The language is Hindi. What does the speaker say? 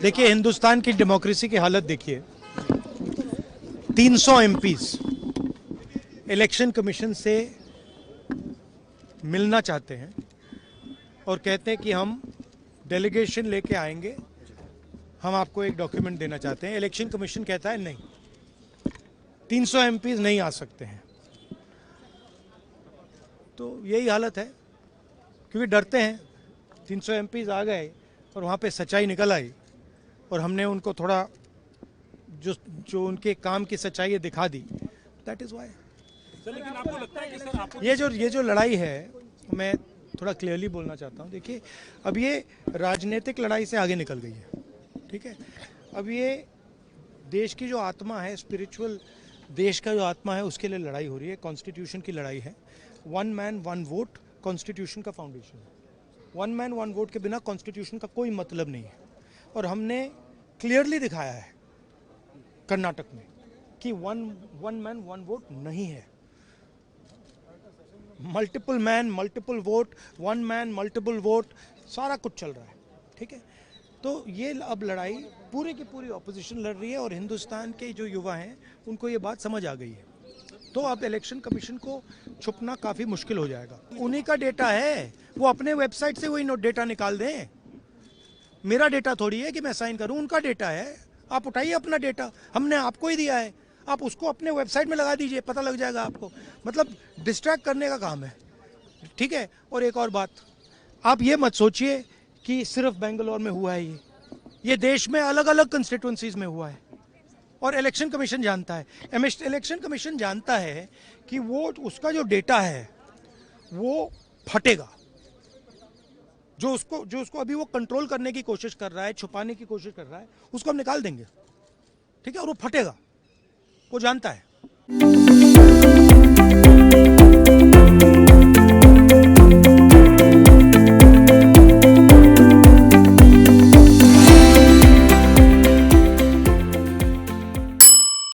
देखिए, हिंदुस्तान की डेमोक्रेसी की हालत देखिए। 300 एमपीज इलेक्शन कमीशन से मिलना चाहते हैं और कहते हैं कि हम डेलीगेशन लेके आएंगे, हम आपको एक डॉक्यूमेंट देना चाहते हैं। इलेक्शन कमीशन कहता है नहीं, 300 एमपीज नहीं आ सकते हैं। तो यही हालत है, क्योंकि डरते हैं। 300 एमपीज आ गए और वहाँ पे सच्चाई निकल आई और हमने उनको थोड़ा जो जो उनके काम की सच्चाई है दिखा दी। That is why. लेकिन आपको लगता है कि सर आपको ये जो लड़ाई है, मैं थोड़ा क्लियरली बोलना चाहता हूँ। देखिए, अब ये राजनीतिक लड़ाई से आगे निकल गई है, ठीक है। अब ये देश की जो आत्मा है, स्पिरिचुअल देश का जो आत्मा है, उसके लिए लड़ाई हो रही है। कॉन्स्टिट्यूशन की लड़ाई है। One man one vote constitution का फाउंडेशन है। वन मैन वन वोट के बिना कॉन्स्टिट्यूशन का कोई मतलब नहीं है। और हमने क्लियरली दिखाया है कर्नाटक में कि वन मैन वन वोट नहीं है। Multiple man multiple vote, one man multiple vote, सारा कुछ चल रहा है, ठीक है। तो ये अब लड़ाई पूरी की पूरी ऑपोजिशन लड़ रही है और हिंदुस्तान के जो युवा हैं उनको ये बात समझ आ गई है। तो अब इलेक्शन कमीशन को छुपना काफ़ी मुश्किल हो जाएगा। उन्हीं का डेटा है, वो अपने वेबसाइट से वही डेटा निकाल दें। मेरा डेटा थोड़ी है कि मैं साइन करूं, उनका डेटा है। आप उठाइए अपना डेटा, हमने आपको ही दिया है, आप उसको अपने वेबसाइट में लगा दीजिए, पता लग जाएगा आपको। मतलब डिस्ट्रैक्ट करने का काम है, ठीक है। और एक और बात, आप ये मत सोचिए कि सिर्फ बेंगलोर में हुआ है ये देश में अलग अलग कंस्टिट्यूंसीज में हुआ है और इलेक्शन कमीशन जानता है। इलेक्शन कमीशन जानता है कि वो उसका जो डेटा है वो फटेगा। जो उसको अभी वो कंट्रोल करने की कोशिश कर रहा है, छुपाने की कोशिश कर रहा है, उसको हम निकाल देंगे, ठीक है। और वो फटेगा, वो जानता है।